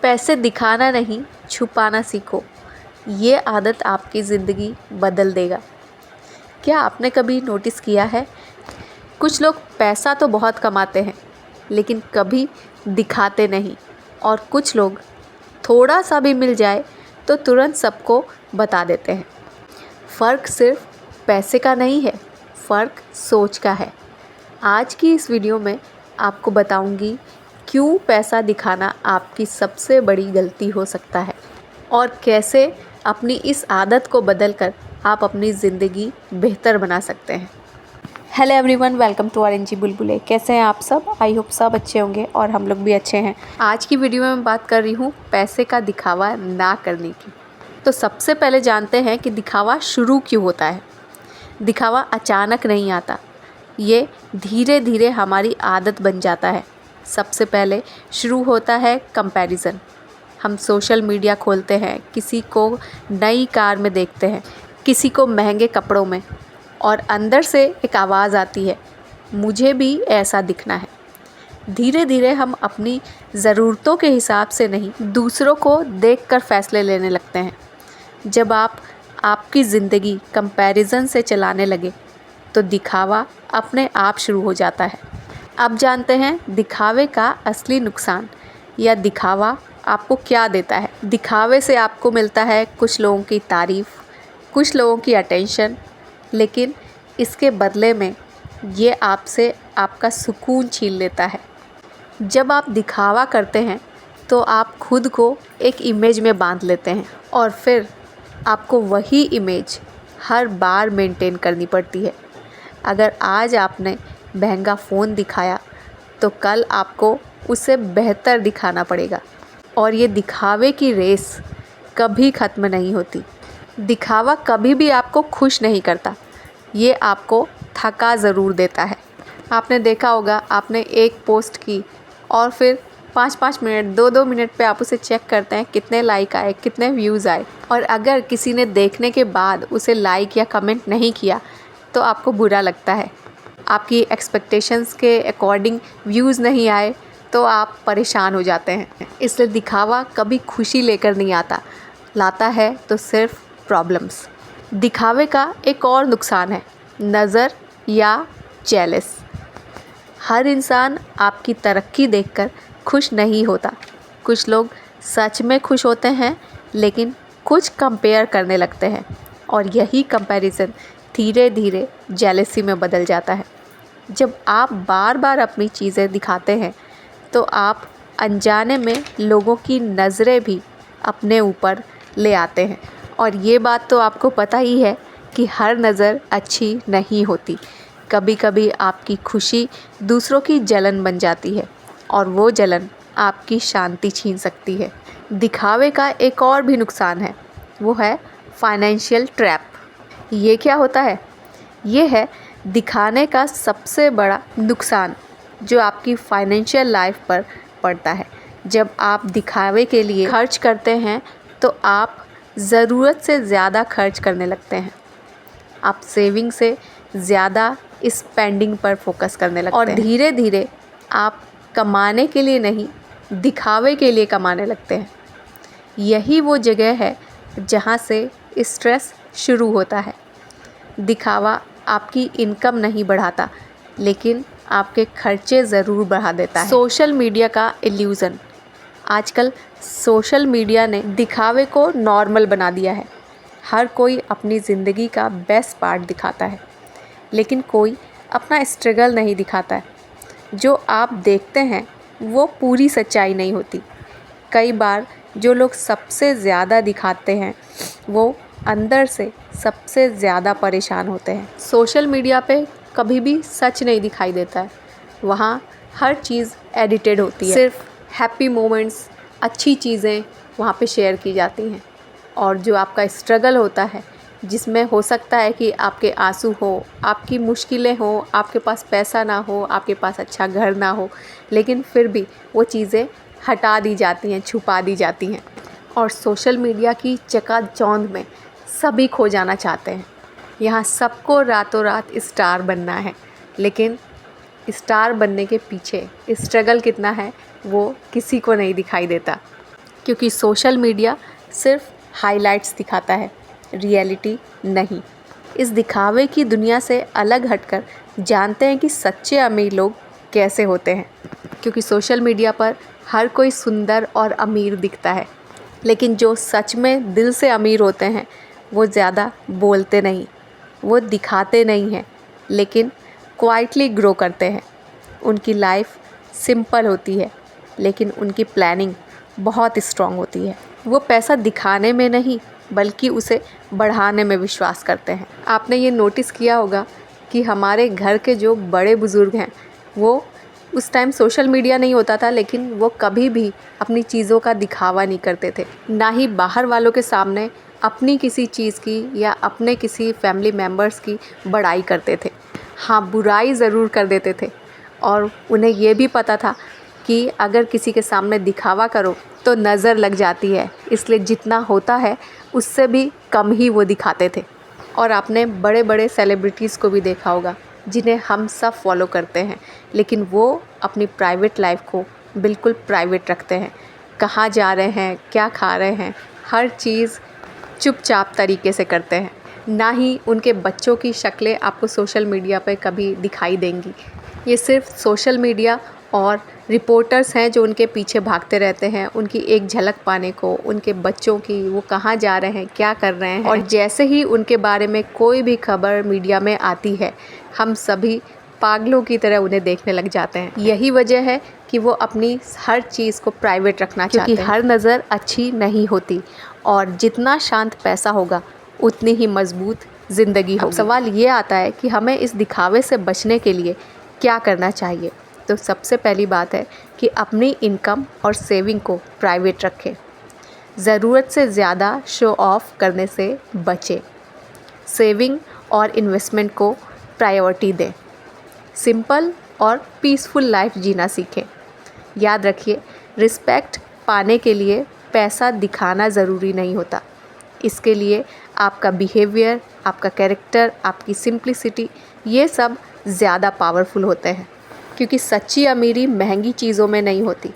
पैसे दिखाना नहीं, छुपाना सीखो। ये आदत आपकी ज़िंदगी बदल देगा। क्या आपने कभी नोटिस किया है, कुछ लोग पैसा तो बहुत कमाते हैं लेकिन कभी दिखाते नहीं, और कुछ लोग थोड़ा सा भी मिल जाए तो तुरंत सबको बता देते हैं। फ़र्क सिर्फ पैसे का नहीं है, फ़र्क सोच का है। आज की इस वीडियो में आपको बताऊंगी क्यों पैसा दिखाना आपकी सबसे बड़ी गलती हो सकता है और कैसे अपनी इस आदत को बदलकर आप अपनी ज़िंदगी बेहतर बना सकते हैं। Hello everyone, welcome to RNG Bulbule. कैसे हैं आप सब? आई होप सब अच्छे होंगे और हम लोग भी अच्छे हैं। आज की वीडियो में मैं बात कर रही हूँ पैसे का दिखावा ना करने की। तो सबसे पहले जानते हैं कि दिखावा शुरू क्यों होता है। दिखावा अचानक नहीं आता, ये धीरे धीरे हमारी आदत बन जाता है। सबसे पहले शुरू होता है कंपैरिजन। हम सोशल मीडिया खोलते हैं, किसी को नई कार में देखते हैं, किसी को महंगे कपड़ों में, और अंदर से एक आवाज़ आती है, मुझे भी ऐसा दिखना है। धीरे धीरे हम अपनी ज़रूरतों के हिसाब से नहीं, दूसरों को देखकर फैसले लेने लगते हैं। जब आपकी ज़िंदगी कंपैरिजन से चलाने लगे तो दिखावा अपने आप शुरू हो जाता है। अब जानते हैं दिखावे का असली नुकसान, या दिखावा आपको क्या देता है। दिखावे से आपको मिलता है कुछ लोगों की तारीफ़, कुछ लोगों की अटेंशन, लेकिन इसके बदले में ये आपसे आपका सुकून छीन लेता है। जब आप दिखावा करते हैं तो आप खुद को एक इमेज में बांध लेते हैं और फिर आपको वही इमेज हर बार मेंटेन करनी पड़ती है। अगर आज आपने महंगा फ़ोन दिखाया तो कल आपको उसे बेहतर दिखाना पड़ेगा, और ये दिखावे की रेस कभी ख़त्म नहीं होती। दिखावा कभी भी आपको खुश नहीं करता, ये आपको थका ज़रूर देता है। आपने देखा होगा, आपने एक पोस्ट की और फिर 5-5 मिनट 2-2 मिनट पे आप उसे चेक करते हैं कितने लाइक आए, कितने व्यूज़ आए, और अगर किसी ने देखने के बाद उसे लाइक या कमेंट नहीं किया तो आपको बुरा लगता है। आपकी एक्सपेक्टेशंस के अकॉर्डिंग व्यूज़ नहीं आए तो आप परेशान हो जाते हैं। इसलिए दिखावा कभी खुशी लेकर नहीं आता, लाता है तो सिर्फ प्रॉब्लम्स। दिखावे का एक और नुकसान है नज़र या जेलस। हर इंसान आपकी तरक्की देखकर खुश नहीं होता। कुछ लोग सच में खुश होते हैं लेकिन कुछ कंपेयर करने लगते हैं, और यही कंपैरिजन धीरे धीरे जेलसी में बदल जाता है। जब आप बार बार अपनी चीज़ें दिखाते हैं तो आप अनजाने में लोगों की नज़रें भी अपने ऊपर ले आते हैं, और ये बात तो आपको पता ही है कि हर नज़र अच्छी नहीं होती। कभी कभी आपकी खुशी दूसरों की जलन बन जाती है, और वो जलन आपकी शांति छीन सकती है। दिखावे का एक और भी नुकसान है, वो है फाइनेंशियल ट्रैप। ये क्या होता है? ये है दिखाने का सबसे बड़ा नुकसान जो आपकी फाइनेंशियल लाइफ पर पड़ता है। जब आप दिखावे के लिए खर्च करते हैं तो आप ज़रूरत से ज़्यादा खर्च करने लगते हैं। आप सेविंग से ज़्यादा स्पेंडिंग पर फोकस करने लगते हैं, और धीरे धीरे आप कमाने के लिए नहीं, दिखावे के लिए कमाने लगते हैं। यही वो जगह है जहाँ से स्ट्रेस शुरू होता है। दिखावा आपकी इनकम नहीं बढ़ाता, लेकिन आपके खर्चे ज़रूर बढ़ा देता है। सोशल मीडिया का इल्यूज़न। आजकल सोशल मीडिया ने दिखावे को नॉर्मल बना दिया है। हर कोई अपनी ज़िंदगी का बेस्ट पार्ट दिखाता है, लेकिन कोई अपना स्ट्रगल नहीं दिखाता है। जो आप देखते हैं वो पूरी सच्चाई नहीं होती। कई बार जो लोग सबसे ज़्यादा दिखाते हैं वो अंदर से सबसे ज़्यादा परेशान होते हैं। सोशल मीडिया पे कभी भी सच नहीं दिखाई देता है। वहाँ हर चीज़ एडिटेड होती है। सिर्फ हैप्पी मोमेंट्स, अच्छी चीज़ें वहाँ पे शेयर की जाती हैं, और जो आपका स्ट्रगल होता है, जिसमें हो सकता है कि आपके आंसू हो, आपकी मुश्किलें हो, आपके पास पैसा ना हो, आपके पास अच्छा घर ना हो, लेकिन फिर भी वो चीज़ें हटा दी जाती हैं, छुपा दी जाती हैं। और सोशल मीडिया की चकाचौंध में सभी खो जाना चाहते हैं। यहाँ सबको रातों रात स्टार बनना है, लेकिन स्टार बनने के पीछे स्ट्रगल कितना है वो किसी को नहीं दिखाई देता। क्योंकि सोशल मीडिया सिर्फ हाइलाइट्स दिखाता है, रियलिटी नहीं। इस दिखावे की दुनिया से अलग हटकर जानते हैं कि सच्चे अमीर लोग कैसे होते हैं। क्योंकि सोशल मीडिया पर हर कोई सुंदर और अमीर दिखता है, लेकिन जो सच में दिल से अमीर होते हैं वो ज़्यादा बोलते नहीं, वो दिखाते नहीं हैं, लेकिन क्वाइटली ग्रो करते हैं। उनकी लाइफ सिंपल होती है, लेकिन उनकी प्लानिंग बहुत स्ट्रॉन्ग होती है। वो पैसा दिखाने में नहीं बल्कि उसे बढ़ाने में विश्वास करते हैं। आपने ये नोटिस किया होगा कि हमारे घर के जो बड़े बुज़ुर्ग हैं वो उस टाइम सोशल मीडिया नहीं होता था, लेकिन वो कभी भी अपनी चीज़ों का दिखावा नहीं करते थे, ना ही बाहर वालों के सामने अपनी किसी चीज़ की या अपने किसी फैमिली मेम्बर्स की बड़ाई करते थे। हाँ, बुराई ज़रूर कर देते थे और उन्हें ये भी पता था कि अगर किसी के सामने दिखावा करो तो नज़र लग जाती है, इसलिए जितना होता है उससे भी कम ही वो दिखाते थे। और आपने बड़े बड़े सेलिब्रिटीज़ को भी देखा होगा जिन्हें हम सब फॉलो करते हैं, लेकिन वो अपनी प्राइवेट लाइफ को बिल्कुल प्राइवेट रखते हैं। कहाँ जा रहे हैं, क्या खा रहे हैं, हर चीज़ चुपचाप तरीके से करते हैं। ना ही उनके बच्चों की शक्लें आपको सोशल मीडिया पर कभी दिखाई देंगी। ये सिर्फ सोशल मीडिया और रिपोर्टर्स हैं जो उनके पीछे भागते रहते हैं, उनकी एक झलक पाने को, उनके बच्चों की, वो कहाँ जा रहे हैं, क्या कर रहे हैं। और जैसे ही उनके बारे में कोई भी खबर मीडिया में आती है, हम सभी पागलों की तरह उन्हें देखने लग जाते हैं। यही वजह है कि वो अपनी हर चीज़ को प्राइवेट रखना चाहते हैं, क्योंकि हर नज़र अच्छी नहीं होती और जितना शांत पैसा होगा उतनी ही मजबूत ज़िंदगी होगी। अब सवाल ये आता है कि हमें इस दिखावे से बचने के लिए क्या करना चाहिए। तो सबसे पहली बात है कि अपनी इनकम और सेविंग को प्राइवेट रखें। ज़रूरत से ज़्यादा शो ऑफ करने से बचें। सेविंग और इन्वेस्टमेंट को प्रायोरिटी दें। सिंपल और पीसफुल लाइफ जीना सीखें। याद रखिए, रिस्पेक्ट पाने के लिए पैसा दिखाना ज़रूरी नहीं होता। इसके लिए आपका बिहेवियर, आपका कैरेक्टर, आपकी सिंप्लिसिटी, ये सब ज़्यादा पावरफुल होते हैं। क्योंकि सच्ची अमीरी महंगी चीज़ों में नहीं होती।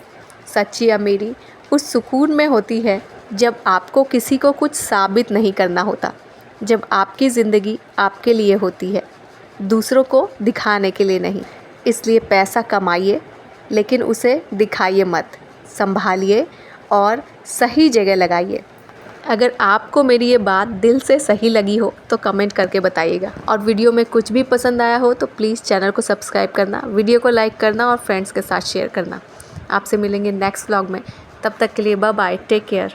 सच्ची अमीरी उस सुकून में होती है जब आपको किसी को कुछ साबित नहीं करना होता, जब आपकी ज़िंदगी आपके लिए होती है, दूसरों को दिखाने के लिए नहीं। इसलिए पैसा कमाइए, लेकिन उसे दिखाइए मत, संभालिए और सही जगह लगाइए। अगर आपको मेरी ये बात दिल से सही लगी हो तो कमेंट करके बताइएगा। और वीडियो में कुछ भी पसंद आया हो तो प्लीज़ चैनल को सब्सक्राइब करना, वीडियो को लाइक करना और फ्रेंड्स के साथ शेयर करना। आपसे मिलेंगे नेक्स्ट व्लॉग में। तब तक के लिए बाय बाय, टेक केयर।